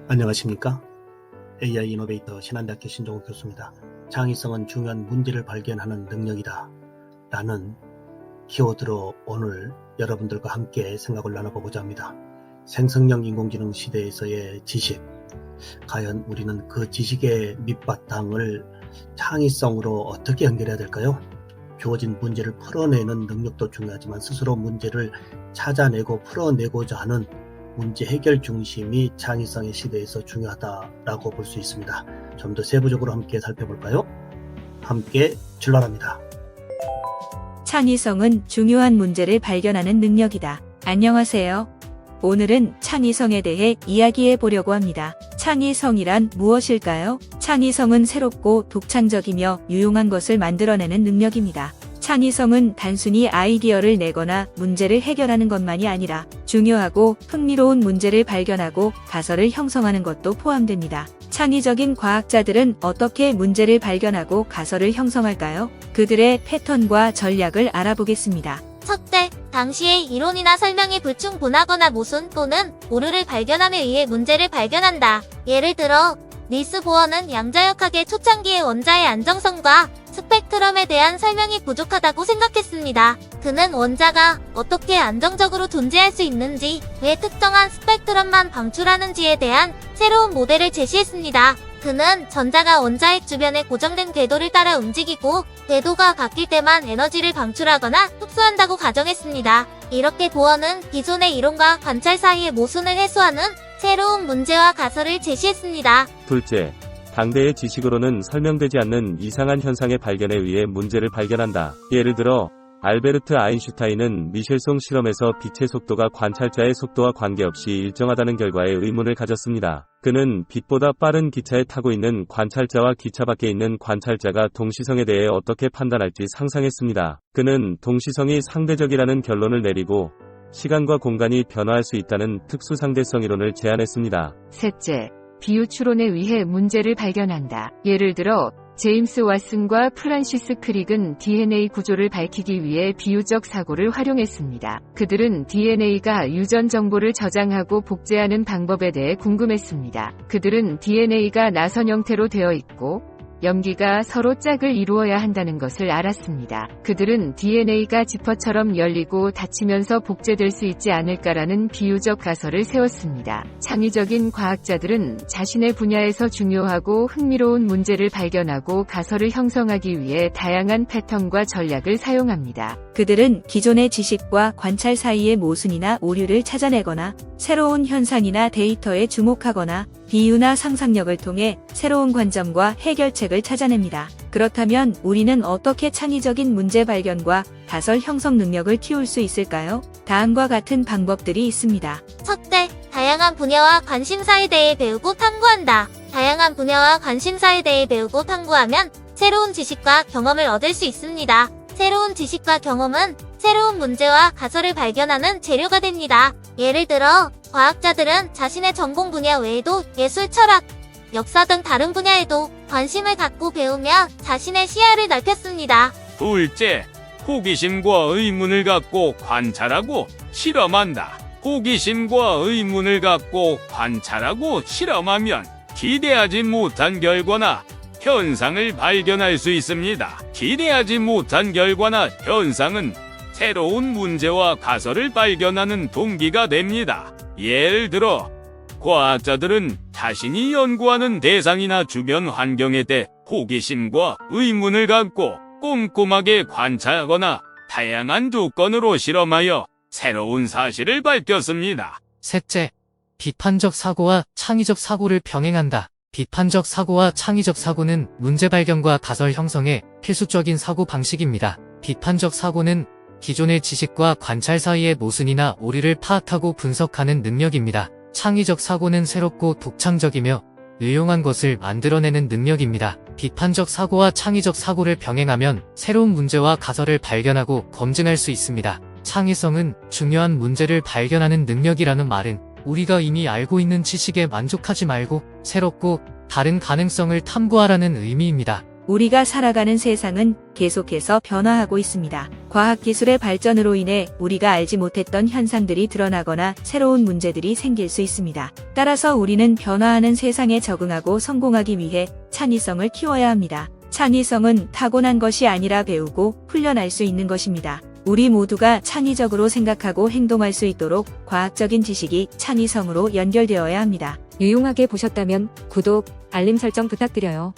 안녕하십니까? AI 이노베이터 신한대학교 신종욱 교수입니다. 창의성은 중요한 문제를 발견하는 능력이다 라는 키워드로 오늘 여러분들과 함께 생각을 나눠보고자 합니다. 생성형 인공지능 시대에서의 지식, 과연 우리는 그 지식의 밑바탕을 창의성으로 어떻게 연결해야 될까요? 주어진 문제를 풀어내는 능력도 중요하지만 스스로 문제를 찾아내고 풀어내고자 하는 문제 해결 중심이 창의성의 시대에서 중요하다라고 볼 수 있습니다. 좀 더 세부적으로 함께 살펴볼까요? 함께 출발합니다. 창의성은 중요한 문제를 발견하는 능력이다. 안녕하세요. 오늘은 창의성에 대해 이야기해 보려고 합니다. 창의성이란 무엇일까요? 창의성은 새롭고 독창적이며 유용한 것을 만들어내는 능력입니다. 창의성은 단순히 아이디어를 내거나 문제를 해결하는 것만이 아니라 중요하고 흥미로운 문제를 발견하고 가설을 형성하는 것도 포함됩니다. 창의적인 과학자들은 어떻게 문제를 발견하고 가설을 형성할까요? 그들의 패턴과 전략을 알아보겠습니다. 첫째, 당시의 이론이나 설명이 불충분하거나 모순 또는 오류를 발견함에 의해 문제를 발견한다. 예를 들어, 닐스 보어는 양자역학의 초창기의 원자의 안정성과 스펙트럼에 대한 설명이 부족하다고 생각했습니다. 그는 원자가 어떻게 안정적으로 존재할 수 있는지, 왜 특정한 스펙트럼만 방출하는지에 대한 새로운 모델을 제시했습니다. 그는 전자가 원자핵 주변의 고정된 궤도를 따라 움직이고 궤도가 바뀔 때만 에너지를 방출하거나 흡수한다고 가정했습니다. 이렇게 보어는 기존의 이론과 관찰 사이의 모순을 해소하는 새로운 문제와 가설을 제시했습니다. 둘째, 당대의 지식으로는 설명되지 않는 이상한 현상의 발견에 의해 문제를 발견한다. 예를 들어 알베르트 아인슈타인은 미셸송 실험에서 빛의 속도가 관찰자의 속도와 관계없이 일정하다는 결과에 의문을 가졌습니다. 그는 빛보다 빠른 기차에 타고 있는 관찰자와 기차 밖에 있는 관찰자가 동시성에 대해 어떻게 판단할지 상상했습니다. 그는 동시성이 상대적이라는 결론을 내리고 시간과 공간이 변화할 수 있다는 특수상대성 이론을 제안했습니다. 셋째, 비유 추론에 의해 문제를 발견한다. 예를 들어 제임스 왓슨과 프란시스 크릭은 DNA 구조를 밝히기 위해 비유적 사고를 활용했습니다. 그들은 DNA가 유전 정보를 저장하고 복제하는 방법에 대해 궁금했습니다. 그들은 DNA가 나선 형태로 되어 있고 염기가 서로 짝을 이루어야 한다는 것을 알았습니다. 그들은 DNA가 지퍼처럼 열리고 닫히면서 복제될 수 있지 않을까라는 비유적 가설을 세웠습니다. 창의적인 과학자들은 자신의 분야에서 중요하고 흥미로운 문제를 발견하고 가설을 형성하기 위해 다양한 패턴과 전략을 사용합니다. 그들은 기존의 지식과 관찰 사이의 모순이나 오류를 찾아내거나 새로운 현상이나 데이터에 주목하거나 비유나 상상력을 통해 새로운 관점과 해결책을 찾아냅니다. 그렇다면 우리는 어떻게 창의적인 문제 발견과 가설 형성 능력을 키울 수 있을까요? 다음과 같은 방법들이 있습니다. 첫째, 다양한 분야와 관심사에 대해 배우고 탐구한다. 다양한 분야와 관심사에 대해 배우고 탐구하면 새로운 지식과 경험을 얻을 수 있습니다. 새로운 지식과 경험은 새로운 문제와 가설을 발견하는 재료가 됩니다. 예를 들어, 과학자들은 자신의 전공 분야 외에도 예술, 철학, 역사 등 다른 분야에도 관심을 갖고 배우며 자신의 시야를 넓혔습니다. 둘째, 호기심과 의문을 갖고 관찰하고 실험한다. 호기심과 의문을 갖고 관찰하고 실험하면 기대하지 못한 결과나 현상을 발견할 수 있습니다. 기대하지 못한 결과나 현상은 새로운 문제와 가설을 발견하는 동기가 됩니다. 예를 들어, 과학자들은 자신이 연구하는 대상이나 주변 환경에 대해 호기심과 의문을 갖고 꼼꼼하게 관찰하거나 다양한 조건으로 실험하여 새로운 사실을 밝혔습니다. 셋째, 비판적 사고와 창의적 사고를 병행한다. 비판적 사고와 창의적 사고는 문제 발견과 가설 형성의 필수적인 사고 방식입니다. 비판적 사고는 기존의 지식과 관찰 사이의 모순이나 오류를 파악하고 분석하는 능력입니다. 창의적 사고는 새롭고 독창적이며 유용한 것을 만들어내는 능력입니다. 비판적 사고와 창의적 사고를 병행하면 새로운 문제와 가설을 발견하고 검증할 수 있습니다. 창의성은 중요한 문제를 발견하는 능력이라는 말은 우리가 이미 알고 있는 지식에 만족하지 말고 새롭고 다른 가능성을 탐구하라는 의미입니다. 우리가 살아가는 세상은 계속해서 변화하고 있습니다. 과학기술의 발전으로 인해 우리가 알지 못했던 현상들이 드러나거나 새로운 문제들이 생길 수 있습니다. 따라서 우리는 변화하는 세상에 적응하고 성공하기 위해 창의성을 키워야 합니다. 창의성은 타고난 것이 아니라 배우고 훈련할 수 있는 것입니다. 우리 모두가 창의적으로 생각하고 행동할 수 있도록 과학적인 지식이 창의성으로 연결되어야 합니다. 유용하게 보셨다면 구독, 알림 설정 부탁드려요.